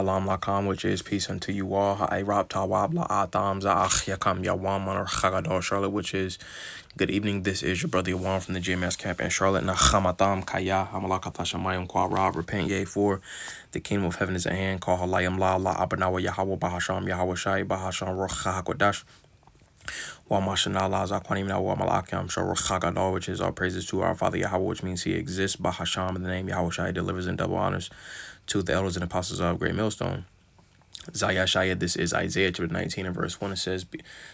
Alam Lakam, which is peace unto you all. Ha'irab Tawab La'atam Za'ach Yakam Yawam Manar Chagador Charlotte, which is good evening. This is your brother Yawan from the JMS camp in Charlotte. Nachamatam Kaya Hamalakatashamayim Kwa repent ye for the kingdom of heaven is at hand. Call Halayam La Abanawa Yahweh Bahasham Yahweh Shai Bahasham Rocha Hakodash. Wamashana Zakwanim Wamalakam Shorochagador, which is all praises to our Father Yahweh, which means he exists. Bahasham, in the name Yahweh Shai delivers in double honors to the elders and apostles of Great Millstone. Zayashaya, this is Isaiah chapter 19 and verse 1. It says,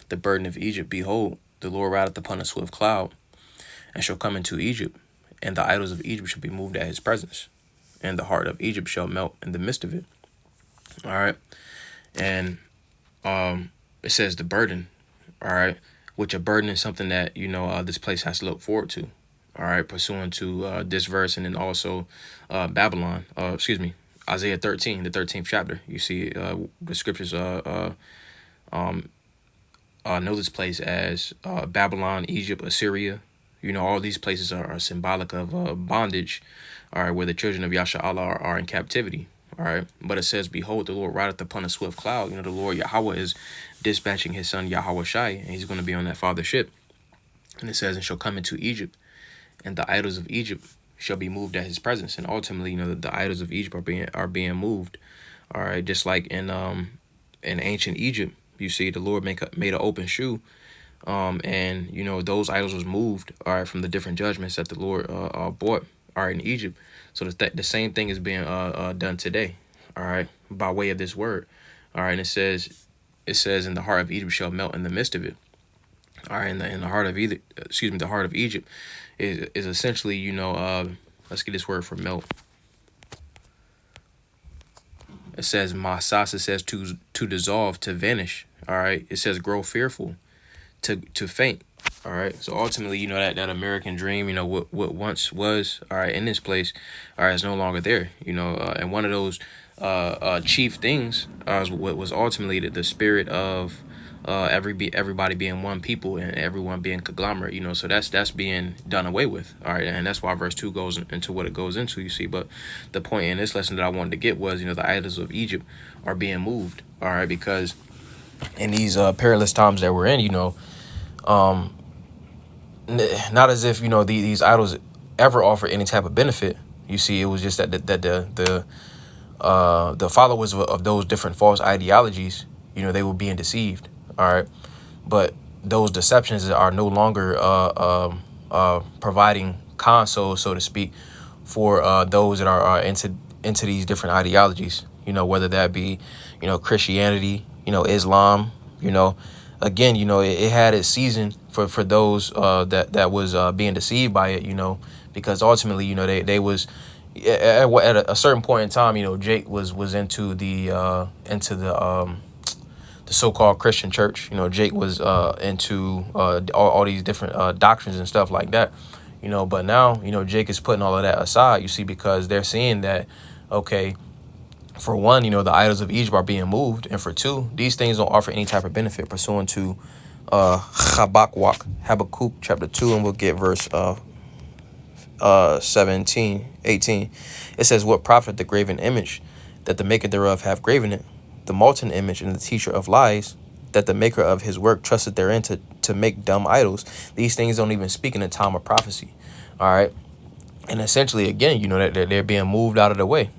the burden of Egypt, behold, the Lord rideth upon a swift cloud, and shall come into Egypt, and the idols of Egypt shall be moved at his presence, and the heart of Egypt shall melt in the midst of it. All right. And it says the burden, all right, which a burden is something that, this place has to look forward to, all right, pursuant to this verse, and then also Isaiah 13, the 13th chapter. You see the scriptures know this place as Babylon, Egypt, Assyria. All these places are symbolic of bondage, all right, where the children of Yasha Allah are in captivity, all right. But it says, behold, the Lord rideth upon a swift cloud. The Lord Yahweh is dispatching his son Yahweh Shai, and he's going to be on that father ship. And it says, and shall come into Egypt, and the idols of Egypt shall be moved at his presence. And ultimately, the idols of Egypt are being moved. All right, just like in ancient Egypt, you see the Lord made an open shoe, and those idols was moved, all right, from the different judgments that the Lord brought, all right, in Egypt. So the same thing is being done today, all right, by way of this word, all right. And it says, in the heart of Egypt shall melt in the midst of it. All right, in the heart of Egypt, the heart of Egypt is essentially, let's get this word for melt. It says masas. It says to dissolve, to vanish. All right. It says grow fearful, to faint. All right. So ultimately, that American dream, what once was, all right, in this place, all right, is no longer there. And one of those chief things was ultimately the spirit of everybody being one people and everyone being conglomerate, so that's being done away with, all right. And that's why verse 2 goes into what it goes into, you see. But the point in this lesson that I wanted to get was, the idols of Egypt are being moved, all right, because in these perilous times that we're in, not as if these idols ever offer any type of benefit. You see, it was just that the followers of those different false ideologies, they were being deceived. All right. But those deceptions are no longer providing console, so to speak, for those that are into these different ideologies, whether that be, Christianity, Islam, again, it had its season for those that was being deceived by it, because ultimately, they was at a certain point in time, Jake was into the so-called Christian church. Jake was into all these different doctrines and stuff like that. But now, Jake is putting all of that aside, you see, because they're seeing that, okay, for one, the idols of Egypt are being moved. And for two, these things don't offer any type of benefit, pursuant to Habakkuk chapter 2, and we'll get verse 18. It says, what profit the graven image, that the maker thereof have graven it, the molten image and the teacher of lies, that the maker of his work trusted therein to make dumb idols. These things don't even speak in the time of prophecy. All right. And essentially, again, that they're being moved out of the way,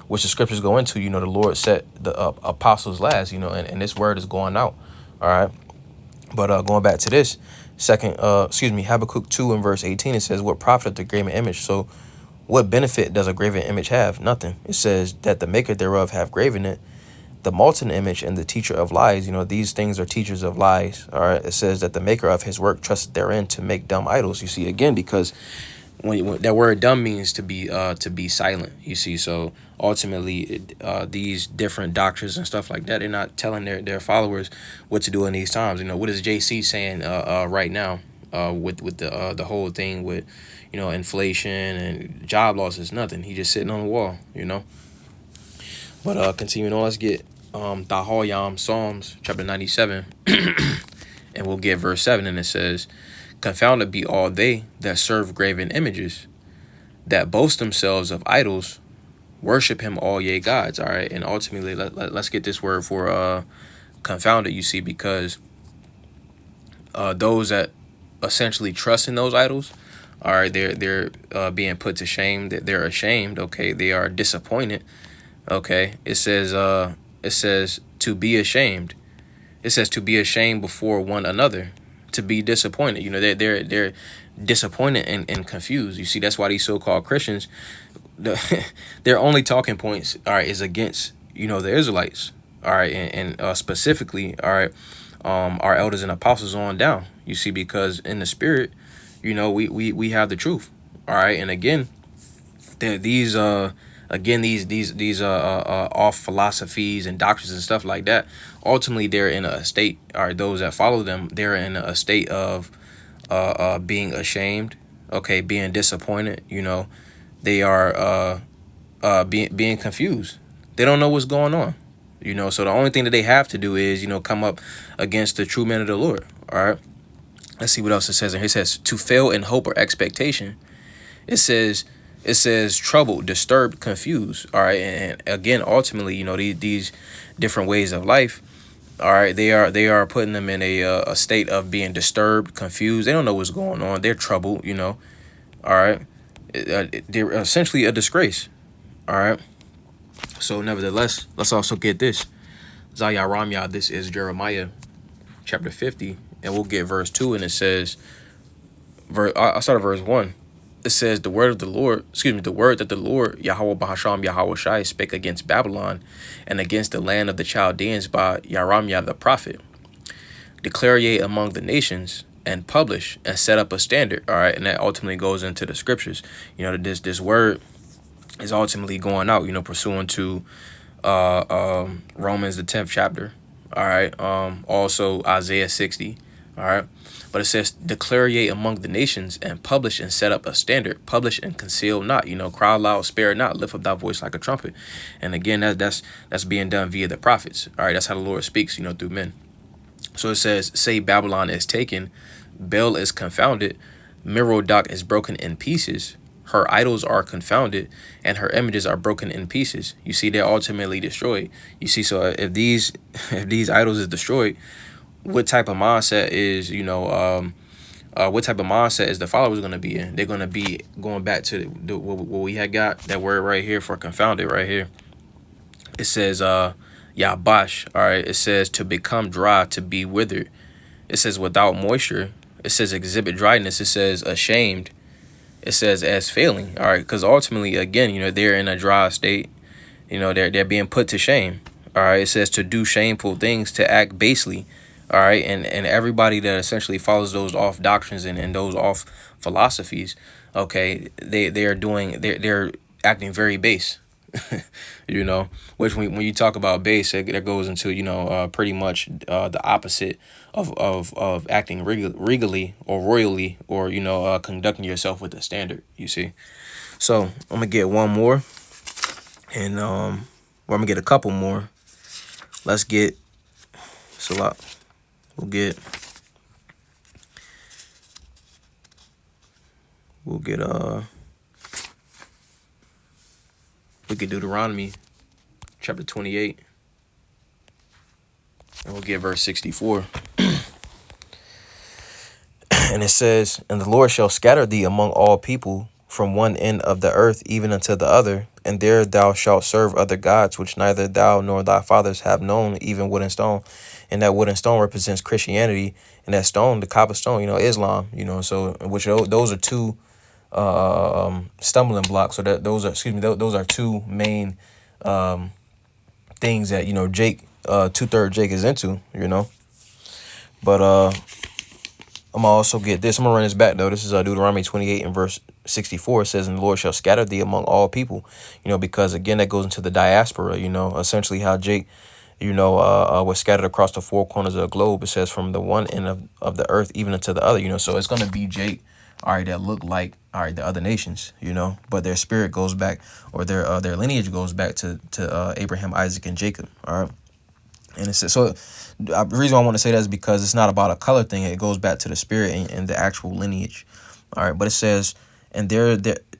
which the scriptures go into. The Lord set the apostles last, and this word is going out. All right. But going back to this Habakkuk 2 and verse 18, it says, what profit the graven image? So what benefit does a graven image have? Nothing. It says that the maker thereof have graven it, the molten image and the teacher of lies. These things are teachers of lies. All right. It says that the maker of his work trusted therein to make dumb idols. You see, again, because when that word dumb means to be silent. You see, so ultimately these different doctrines and stuff like that, they're not telling their followers what to do in these times. What is JC saying right now with the whole thing with inflation and job loss is nothing. He just sitting on the wall, But continuing on, let's get Dahoyam Psalms chapter 97, and we'll get verse 7, and it says, confounded be all they that serve graven images, that boast themselves of idols Worship him, all ye gods. All right. And ultimately, let's get this word for confounded, you see, because those that essentially trust in those idols, all right, they're being put to shame. That they're ashamed. Okay, they are disappointed. Okay, it says to be ashamed. It says to be ashamed before one another, to be disappointed. You know, they're disappointed and confused. You see, that's why these so-called Christians, their only talking points, all right, is against, you know, the Israelites. All right, and specifically, all right, our elders and apostles on down. You see, because in the spirit, you know, we have the truth. All right, and again, these off philosophies and doctrines and stuff like that, ultimately they're in a state, or those that follow them, they're in a state of being ashamed, okay, being disappointed. You know, they are being confused. They don't know what's going on. You know, so the only thing that they have to do is, you know, come up against the true men of the Lord. All right, let's see what else it says. And it says to fail in hope or expectation. It says troubled, disturbed, confused. All right, and again, ultimately, you know, these different ways of life. All right, they are putting them in a state of being disturbed, confused. They don't know what's going on. They're troubled. You know. All right, they're essentially a disgrace. All right. So nevertheless, let's also get this. Zaya Ramya, this is Jeremiah chapter 50, and we'll get verse 2, and it says, I'll start at verse 1. It says, the word that the Lord, Yahweh Bahasham Yahweh Shai, spake against Babylon and against the land of the Chaldeans by Yaramya the prophet. Declare ye among the nations, and publish and set up a standard. All right, and that ultimately goes into the scriptures. You know, this word is ultimately going out, you know, pursuant to Romans the 10th chapter. All right, also Isaiah 60. All right, but it says, declare ye among the nations, and publish and set up a standard. Publish and conceal not. You know, cry aloud, spare not, lift up thy voice like a trumpet. And again, that's being done via the prophets. All right, that's how the Lord speaks, you know, through men. So it says, say Babylon is taken, Bel is confounded, Merodach is broken in pieces, her idols are confounded, and her images are broken in pieces. You see, they're ultimately destroyed. You see, so if these idols is destroyed, what type of mindset is, you know, what type of mindset is the followers going to be in? They're going to be going back to what we had got, that word right here for confounded right here. It says, Yabash, all right, it says to become dry, to be withered. It says without moisture. It says exhibit dryness. It says ashamed. It says as failing, all right, because ultimately, again, you know, they're in a dry state. You know, they're being put to shame. All right, it says to do shameful things, to act basely. All right, and everybody that essentially follows those off doctrines and those off philosophies, okay, they're acting very base. You know, which when you talk about base, that goes into, you know, pretty much the opposite of acting regally or royally, or, you know, conducting yourself with a standard. You see, so I'm gonna get one more, and I'm gonna get a couple more. Let's get Salat. We'll get Deuteronomy chapter 28, and we'll get verse 64. And it says, and the Lord shall scatter thee among all people from one end of the earth even unto the other, and there thou shalt serve other gods, which neither thou nor thy fathers have known, even wood and stone. And that wood and stone represents Christianity, and that stone, the copper stone, you know, Islam, you know, so which those are two stumbling blocks. So that those are two main things that, you know, Jake, 2/3 Jake is into, you know. But I'm gonna also get this. I'm gonna run this back though. This is Deuteronomy 28 and verse 64. It says, and the Lord shall scatter thee among all people, you know, because again, that goes into the diaspora, you know, essentially how Jake, you know, was scattered across the four corners of the globe. It says from the one end of the earth even unto the other, you know, so it's gonna be Jake, all right, that look like, all right, the other nations, you know, but their spirit goes back, or their lineage goes back to Abraham, Isaac, and Jacob, all right. And it's so the reason why I want to say that is because it's not about a color thing. It goes back to the spirit and the actual lineage. All right. But it says, and there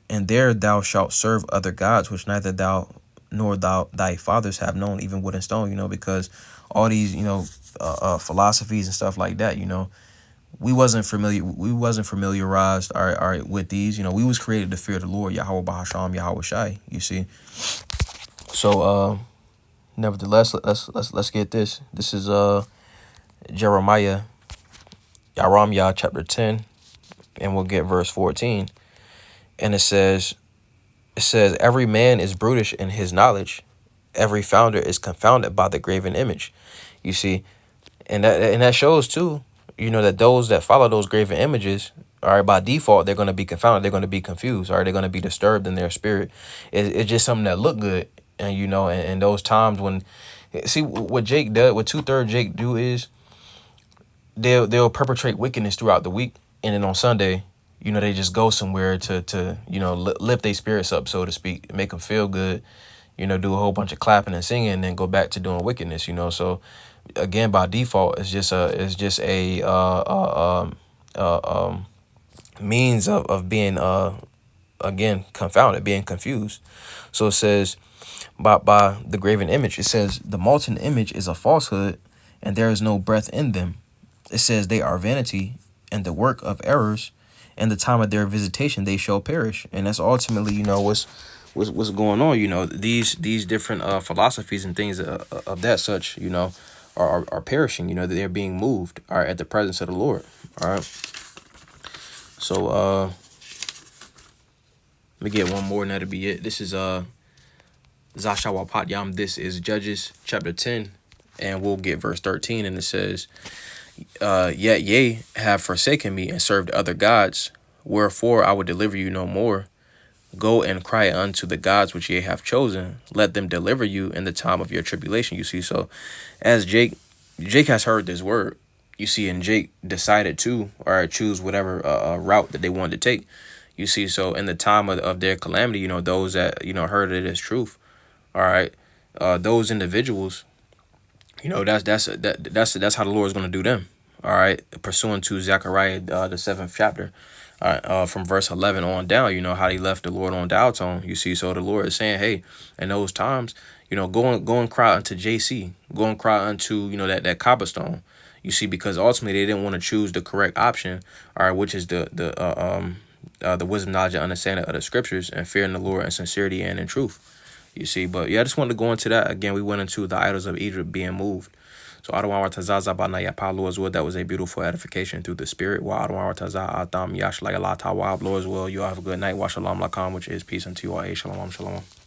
And there thou shalt serve other gods, which neither thou nor thy fathers have known, even wood and stone. Because all these, philosophies and stuff like that, we wasn't familiarized, all right, with these. We was created to fear the Lord, Yahweh Bahasham, Yahweh Shai. You see. So nevertheless, let's get this. This is Jeremiah, Yaramyah chapter 10, and we'll get verse 14. And it says, every man is brutish in his knowledge, every founder is confounded by the graven image. You see, and that shows too, that those that follow those graven images, all right, by default, they're going to be confounded. They're going to be confused. All right, they're going to be disturbed in their spirit. It's just something that look good. And, and those times when, see, what Jake does, what 2/3 Jake do is they'll perpetrate wickedness throughout the week. And then on Sunday, they just go somewhere to lift their spirits up, so to speak, make them feel good, do a whole bunch of clapping and singing, and then go back to doing wickedness, So again, by default, it's just a means of being again confounded, being confused. So it says by the graven image, it says the molten image is a falsehood, and there is no breath in them. It says they are vanity and the work of errors, and the time of their visitation they shall perish. And that's ultimately what's going on. These different philosophies and things of that such are perishing. They're being moved, all right, at the presence of the Lord. All right. So let me get one more and that'll be it. This is Zashawapat Yam. This is Judges chapter 10, and we'll get verse 13, and it says, yet ye have forsaken me and served other gods, wherefore I will deliver you no more. Go and cry unto the gods which ye have chosen. Let them deliver you in the time of your tribulation. You see, so as Jake has heard this word, you see, and Jake decided to, or choose whatever route that they wanted to take. You see, so in the time of their calamity, those that, heard it as truth, all right, those individuals, that's how the Lord is going to do them. All right, pursuant to Zechariah, the 7th chapter, from verse 11 on down, how he left the Lord on Downtown. You see, so the Lord is saying, hey, in those times, go and cry unto JC, go and cry unto, that cobblestone. You see, because ultimately they didn't want to choose the correct option, all right, which is the wisdom, knowledge, and understanding of the scriptures, and fearing the Lord in sincerity and in truth. You see, but yeah, I just wanted to go into that. Again, we went into the idols of Egypt being moved. So Adonai Tazaza Banaya Lord's will, that was a beautiful edification through the spirit. Wa Adonai Taza Adam Yash like Allah Tawab, Lord's will. You all have a good night. Wa Shalom Lakam, which is peace unto you all. Shalom, shalom.